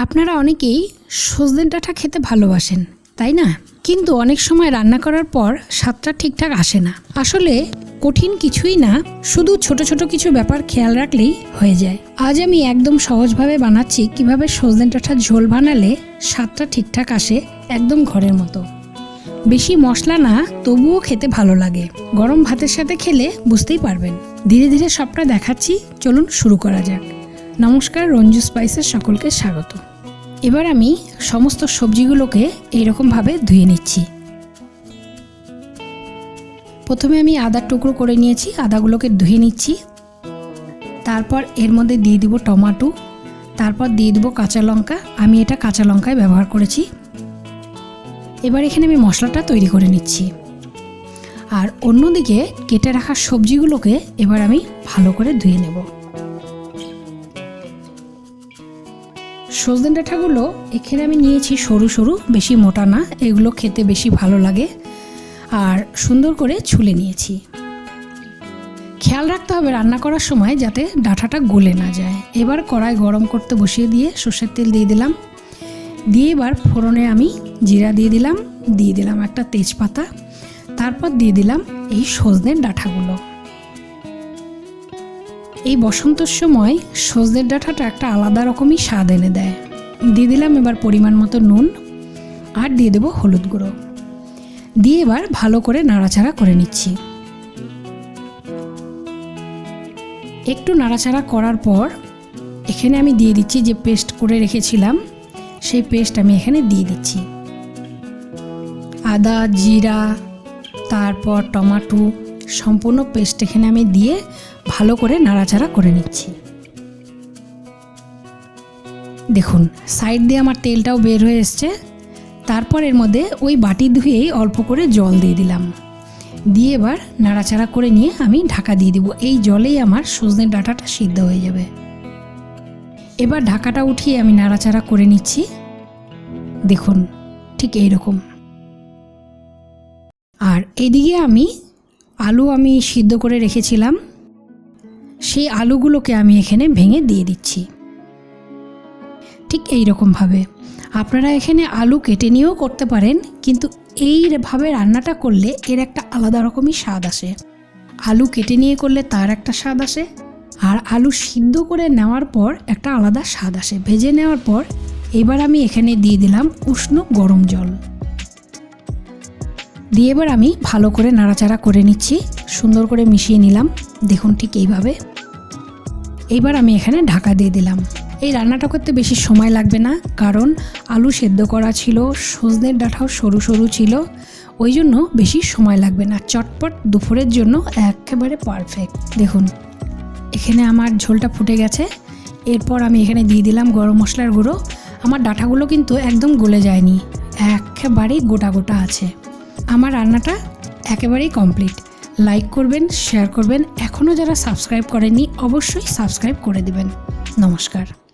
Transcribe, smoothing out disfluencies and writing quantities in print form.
আপনারা অনেকেই সজনে ডাঁটা খেতে ভালোবাসেন, তাই না? কিন্তু অনেক সময় রান্না করার পর স্বাদটা ঠিকঠাক আসে না। আসলে কঠিন কিছুই না, শুধু ছোট ছোট কিছু ব্যাপার খেয়াল রাখলেই হয়ে যায়। আজ আমি একদম সহজভাবে বানাচ্ছি কিভাবে সজনে ডাঁটার ঝোল বানালে স্বাদটা ঠিকঠাক আসে, একদম ঘরের মতো। বেশি মশলা না, তবুও খেতে ভালো লাগে। গরম ভাতের সাথে খেলে বুঝতেই পারবেন। ধীরে ধীরে সবটা দেখাচ্ছি, চলুন শুরু করা যাক। নমস্কার, রঞ্জু স্পাইসের সকলকে স্বাগত। এবার আমি সমস্ত সবজিগুলোকে এইরকমভাবে ধুয়ে নিচ্ছি। প্রথমে আমি আদার টুকরো করে নিয়েছি, আদাগুলোকে ধুয়ে নিচ্ছি। তারপর এর মধ্যে দিয়ে দিব টমেটো, তারপর দিয়ে দিব কাঁচা লঙ্কা। আমি এটা কাঁচা লঙ্কায় ব্যবহার করেছি। এবার এখানে আমি মশলাটা তৈরি করে নিচ্ছি। আর অন্যদিকে কেটে রাখা সবজিগুলোকে এবার আমি ভালো করে ধুয়ে নেব। সজনে ডাঁটাগুলো এখানে আমি নিয়েছি সরু সরু, বেশি মোটা না, এগুলো খেতে বেশি ভালো লাগে। আর সুন্দর করে ছুলে নিয়েছি। খেয়াল রাখতে হবে রান্না করার সময় যাতে ডাঁটাটা গলে না যায়। এবার কড়াই গরম করতে বসিয়ে দিয়ে সর্ষের তেল দিয়ে দিলাম। দিয়ে এবার ফোড়নে আমি জিরা দিয়ে দিলাম একটা তেজপাতা। তারপর দিয়ে দিলাম এই সজনের ডাঁটাগুলো। এই বসন্তের সময় সজনের ডাঁটাটা একটা আলাদা রকমই স্বাদ এনে দেয়। দিয়ে দিলাম এবার পরিমাণ মতো নুন, আর দিয়ে দেবো হলুদ গুঁড়ো। দিয়ে এবার ভালো করে নাড়াচাড়া করে নিচ্ছি। একটু নাড়াচাড়া করার পর এখানে আমি দিয়ে দিচ্ছি যে পেস্ট করে রেখেছিলাম, সেই পেস্ট আমি এখানে দিয়ে দিচ্ছি। আদা, জিরা, তারপর টমেটো, সম্পূর্ণ পেস্ট এখানে আমি দিয়ে ভালো করে নাড়াচাড়া করে নিচ্ছি। দেখুন সাইড দিয়ে আমার তেলটাও বের হয়ে এসছে। তারপর এর মধ্যে ওই বাটি ধুয়েই অল্প করে জল দিয়ে দিলাম। দিয়ে এবার নাড়াচাড়া করে নিয়ে আমি ঢাকা দিয়ে দিব। এই জলেই আমার সজনে ডাঁটাটা সিদ্ধ হয়ে যাবে। এবার ঢাকাটা উঠিয়ে আমি নাড়াচাড়া করে নিচ্ছি। দেখুন ঠিক এইরকম। আর এইদিকে আলু আমি সিদ্ধ করে রেখেছিলাম, সেই আলুগুলোকে আমি এখানে ভেঙে দিয়ে দিচ্ছি। ঠিক এইরকমভাবে আপনারা এখানে আলু কেটে নিয়েও করতে পারেন, কিন্তু এইভাবে রান্নাটা করলে এর একটা আলাদা রকমই স্বাদ আসে। আলু কেটে নিয়ে করলে তার একটা স্বাদ আসে, আর আলু সিদ্ধ করে নেওয়ার পর একটা আলাদা স্বাদ আসে। ভেজে নেওয়ার পর এবার আমি এখানে দিয়ে দিলাম উষ্ণ গরম জল। দিয়ে এবার আমি ভালো করে নাড়াচাড়া করে নিচ্ছি, সুন্দর করে মিশিয়ে নিলাম। দেখুন ঠিক এইভাবে। এইবার আমি এখানে ঢাকা দিয়ে দিলাম। এই রান্নাটা করতে বেশি সময় লাগবে না, কারণ আলু সেদ্ধ করা ছিল, সজনের ডাঁটাও সরু সরু ছিল, ওই জন্য বেশি সময় লাগবে না। চটপট দুপুরের জন্য একেবারে পারফেক্ট। দেখুন এখানে আমার ঝোলটা ফুটে গেছে। এরপর আমি এখানে দিয়ে দিলাম গরম মশলার গুঁড়ো। আমার ডাঁটাগুলো কিন্তু একদম গলে যায়নি, একেবারেই গোটা গোটা আছে। আমার রান্নাটা একেবারেই কমপ্লিট। লাইক করবেন, শেয়ার করবেন। এখনও যারা সাবস্ক্রাইব করেননি অবশ্যই সাবস্ক্রাইব করে দিবেন। নমস্কার।